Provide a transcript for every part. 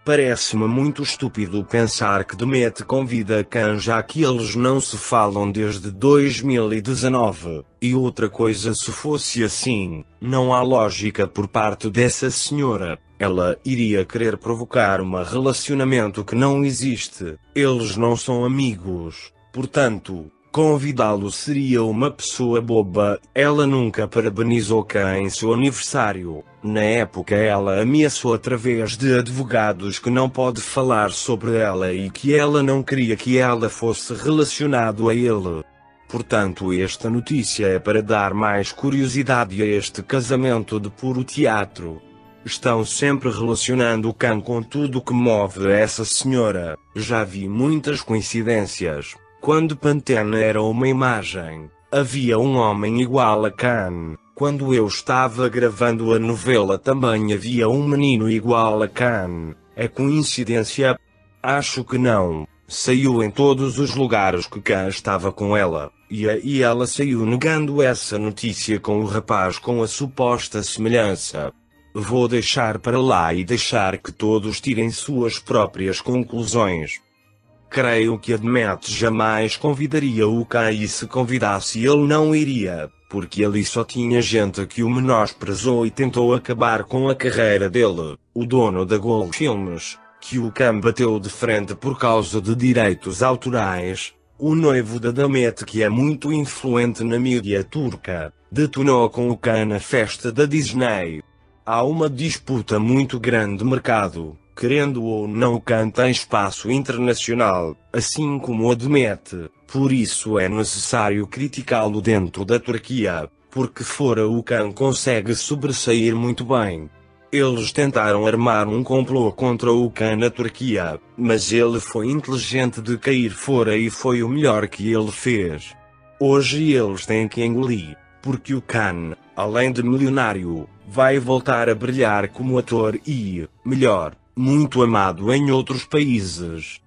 Parece-me muito estúpido pensar que Demet convida Khan já que eles não se falam desde 2019. E outra coisa, se fosse assim, não há lógica por parte dessa senhora. Ela iria querer provocar um relacionamento que não existe. Eles não são amigos. Portanto, convidá-lo seria uma pessoa boba. Ela nunca parabenizou Khan em seu aniversário. Na época ela ameaçou através de advogados que não pode falar sobre ela e que ela não queria que ela fosse relacionado a ele. Portanto, esta notícia é para dar mais curiosidade a este casamento de puro teatro. Estão sempre relacionando Khan com tudo que move essa senhora. Já vi muitas coincidências. Quando Pantene era uma imagem, havia um homem igual a Khan. Quando eu estava gravando a novela também havia um menino igual a Khan. É coincidência? Acho que não. Saiu em todos os lugares que Khan estava com ela. E aí ela saiu negando essa notícia com o rapaz com a suposta semelhança. Vou deixar para lá e deixar que todos tirem suas próprias conclusões. Creio que a Demet jamais convidaria o Khan e se convidasse ele não iria, porque ali só tinha gente que o menosprezou e tentou acabar com a carreira dele, o dono da Gold Filmes, que o Khan bateu de frente por causa de direitos autorais, o noivo da Demet que é muito influente na mídia turca, detonou com o Khan na festa da Disney. Há uma disputa muito grande de mercado. Querendo ou não, o Khan tem espaço internacional, assim como a Demet, por isso é necessário criticá-lo dentro da Turquia, porque fora o Khan consegue sobressair muito bem. Eles tentaram armar um complô contra o Khan na Turquia, mas ele foi inteligente de cair fora e foi o melhor que ele fez. Hoje eles têm que engolir, porque o Khan, além de milionário, vai voltar a brilhar como ator e, melhor, muito amado em outros países.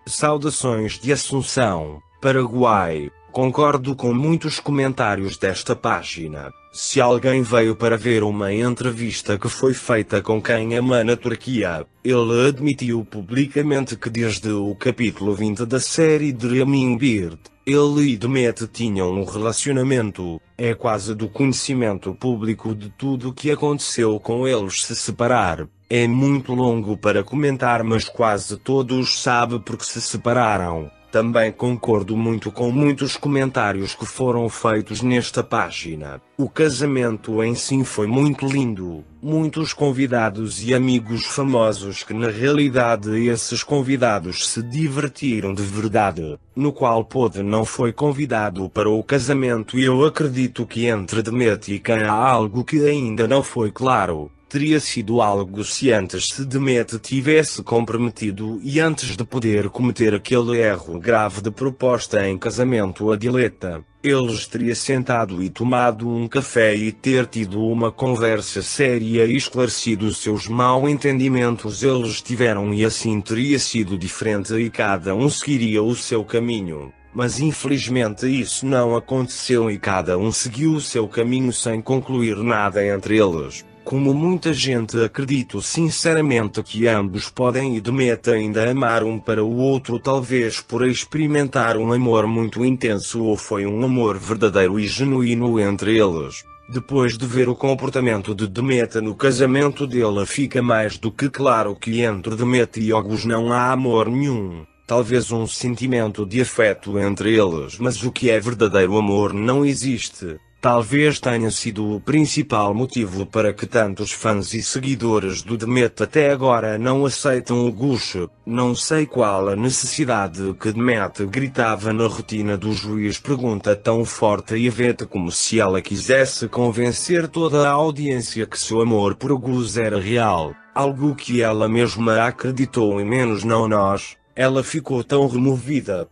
Saudações de Assunção, Paraguai. Concordo com muitos comentários desta página. Se alguém veio para ver uma entrevista que foi feita com quem ama na Turquia, ele admitiu publicamente que desde o capítulo 20 da série Dreaming Beard, ele e Demet tinham um relacionamento. É quase do conhecimento público de tudo o que aconteceu com eles se separar. É muito longo para comentar, mas quase todos sabem porque se separaram. Também concordo muito com muitos comentários que foram feitos nesta página. O casamento em si foi muito lindo. Muitos convidados e amigos famosos que na realidade esses convidados se divertiram de verdade. No qual Pod não foi convidado para o casamento e eu acredito que entre Demet e Khan há algo que ainda não foi claro. Teria sido algo se antes se Demet tivesse comprometido e antes de poder cometer aquele erro grave de proposta em casamento a Dileta, eles teriam sentado e tomado um café e ter tido uma conversa séria e esclarecido seus mal-entendimentos eles tiveram e assim teria sido diferente e cada um seguiria o seu caminho. Mas infelizmente isso não aconteceu e cada um seguiu o seu caminho sem concluir nada entre eles. Como muita gente, acredito sinceramente que ambos podem e Demet ainda amar um para o outro, talvez por experimentar um amor muito intenso ou foi um amor verdadeiro e genuíno entre eles. Depois de ver o comportamento de Demet no casamento dele, fica mais do que claro que entre Demet e Oguz não há amor nenhum. Talvez um sentimento de afeto entre eles, mas o que é verdadeiro amor não existe. Talvez tenha sido o principal motivo para que tantos fãs e seguidores do Demet até agora não aceitam o Gush. Não sei qual a necessidade que Demet gritava na rotina do juiz pergunta tão forte e aveta como se ela quisesse convencer toda a audiência que seu amor por Gush era real, algo que ela mesma acreditou e menos não nós. Ela ficou tão removida.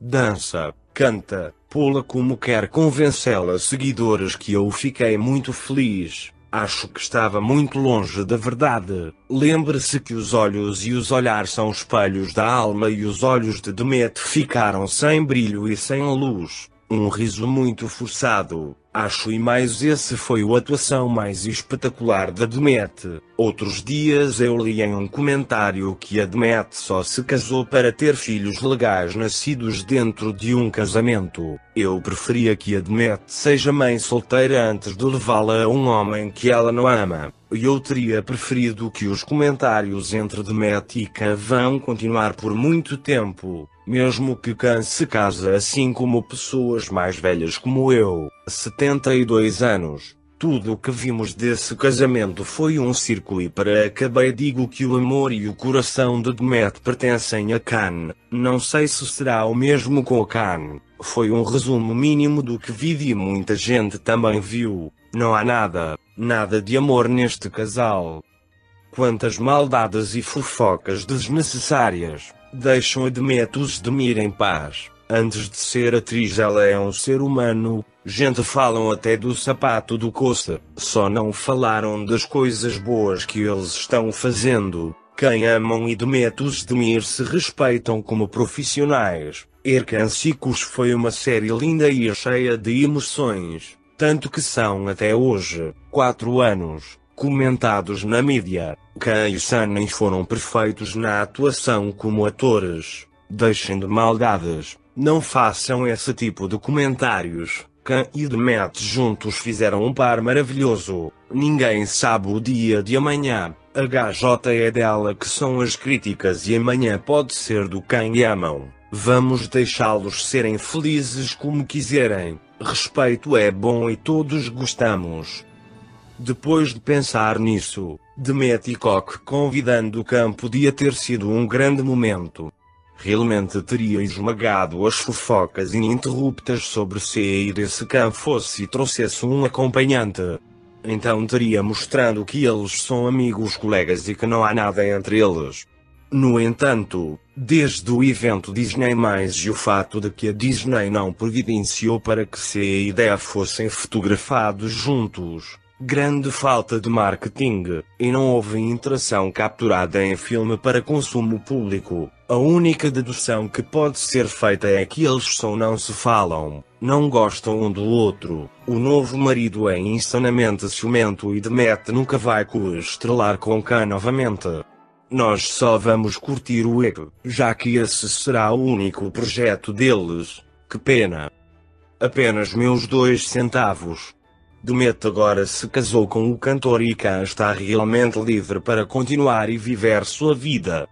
Dança, canta, pula como quer convencê-la seguidores que eu fiquei muito feliz. Acho que estava muito longe da verdade. Lembre-se que os olhos e os olhares são espelhos da alma e os olhos de Demet ficaram sem brilho e sem luz. Um riso muito forçado. Acho e mais esse foi a atuação mais espetacular da Demet. Outros dias eu li em um comentário que a Demet só se casou para ter filhos legais nascidos dentro de um casamento. Eu preferia que a Demet seja mãe solteira antes de levá-la a um homem que ela não ama. Eu teria preferido que os comentários entre Demet e Khan vão continuar por muito tempo, mesmo que Khan se case assim como pessoas mais velhas como eu, 72 anos. Tudo o que vimos desse casamento foi um circo e para acabar digo que o amor e o coração de Demet pertencem a Khan. Não sei se será o mesmo com Khan. Foi um resumo mínimo do que vi e muita gente também viu. Não há nada de amor neste casal. Quantas maldades e fofocas desnecessárias. Deixam a Demet Özdemir em paz. Antes de ser atriz ela é um ser humano. Gente falam até do sapato do Coça. Só não falaram das coisas boas que eles estão fazendo. Quem amam e Demet Özdemir se respeitam como profissionais. Erkan Çikus foi uma série linda e cheia de emoções. Tanto que são até hoje, 4 anos, comentados na mídia. Khan e Sanem foram perfeitos na atuação como atores. Deixem de maldades. Não façam esse tipo de comentários. Khan e Demet juntos fizeram um par maravilhoso. Ninguém sabe o dia de amanhã. HJ é dela que são as críticas e amanhã pode ser do quem amam. Vamos deixá-los serem felizes como quiserem. Respeito é bom e todos gostamos. Depois de pensar nisso, Demet e Koch convidando Khan podia ter sido um grande momento. Realmente teria esmagado as fofocas ininterruptas sobre se e se Khan fosse e trouxesse um acompanhante. Então teria mostrando que eles são amigos colegas e que não há nada entre eles. No entanto, desde o evento Disney+, e o fato de que a Disney não providenciou para que se e Dea fossem fotografados juntos, grande falta de marketing, e não houve interação capturada em filme para consumo público, a única dedução que pode ser feita é que eles só não se falam, não gostam um do outro. O novo marido é insanamente ciumento e Demet nunca vai coestrelar com Khan novamente. Nós só vamos curtir o ego, já que esse será o único projeto deles. Que pena. Apenas meus 2 centavos. Demet agora se casou com o cantor e Khan está realmente livre para continuar e viver sua vida.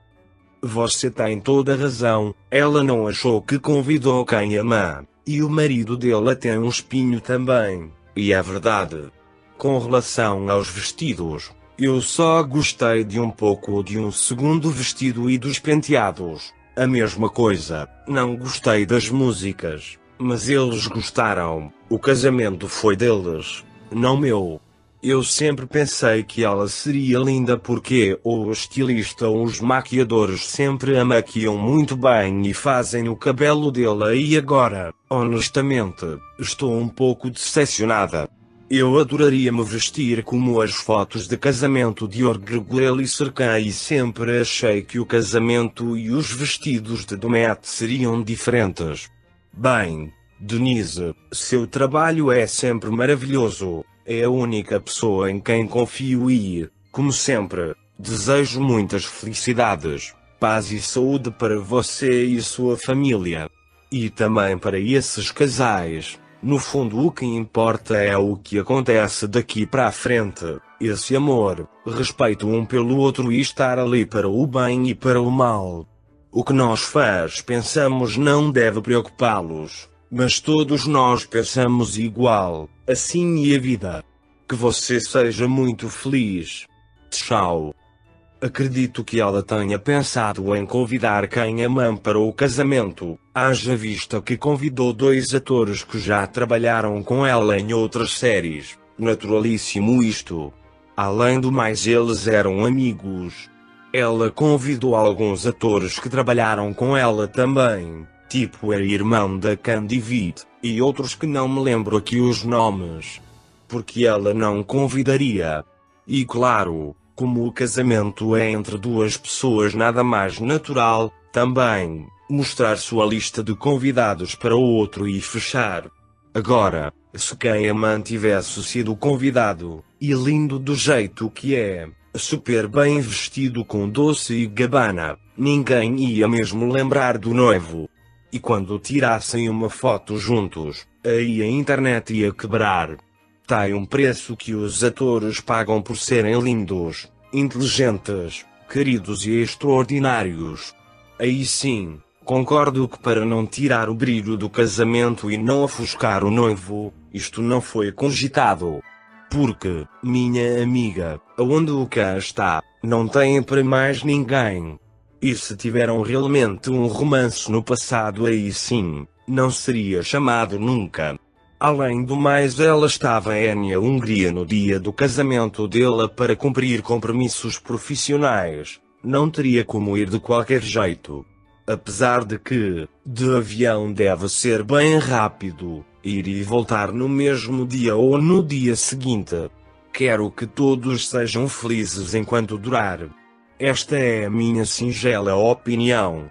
Você tem toda a razão, ela não achou que convidou quem ama, e o marido dela tem um espinho também, e é verdade. Com relação aos vestidos, eu só gostei de um pouco de um segundo vestido e dos penteados. A mesma coisa, não gostei das músicas, mas eles gostaram, o casamento foi deles, não meu. Eu sempre pensei que ela seria linda porque o estilista ou os maquiadores sempre a maquiam muito bem e fazem o cabelo dela e agora, honestamente, estou um pouco decepcionada. Eu adoraria me vestir como as fotos de casamento de Orgulho e Serkan e sempre achei que o casamento e os vestidos de Demet seriam diferentes. Bem, Denise, seu trabalho é sempre maravilhoso, é a única pessoa em quem confio e, como sempre, desejo muitas felicidades, paz e saúde para você e sua família. E também para esses casais. No fundo o que importa é o que acontece daqui para a frente, esse amor, respeito um pelo outro e estar ali para o bem e para o mal. O que nós fãs pensamos não deve preocupá-los, mas todos nós pensamos igual, assim é a vida. Que você seja muito feliz. Tchau. Acredito que ela tenha pensado em convidar quem ama para o casamento, haja vista que convidou 2 atores que já trabalharam com ela em outras séries. Naturalíssimo isto. Além do mais eles eram amigos. Ela convidou alguns atores que trabalharam com ela também, tipo a irmã da Candy Vid, e outros que não me lembro aqui os nomes. Porque ela não convidaria. E claro, como o casamento é entre 2 pessoas nada mais natural, também, mostrar sua lista de convidados para o outro e fechar. Agora, se quem a mantivesse sido convidado, e lindo do jeito que é, super bem vestido com doce e Gabbana, ninguém ia mesmo lembrar do noivo. E quando tirassem uma foto juntos, aí a internet ia quebrar. Tá um preço que os atores pagam por serem lindos, inteligentes, queridos e extraordinários. Aí sim, concordo que para não tirar o brilho do casamento e não ofuscar o noivo, isto não foi cogitado. Porque, minha amiga, aonde o cã está, não tem para mais ninguém. E se tiveram realmente um romance no passado aí sim, não seria chamado nunca. Além do mais, ela estava em Hungria no dia do casamento dela para cumprir compromissos profissionais. Não teria como ir de qualquer jeito. Apesar de que, de avião deve ser bem rápido, ir e voltar no mesmo dia ou no dia seguinte. Quero que todos sejam felizes enquanto durar. Esta é a minha singela opinião.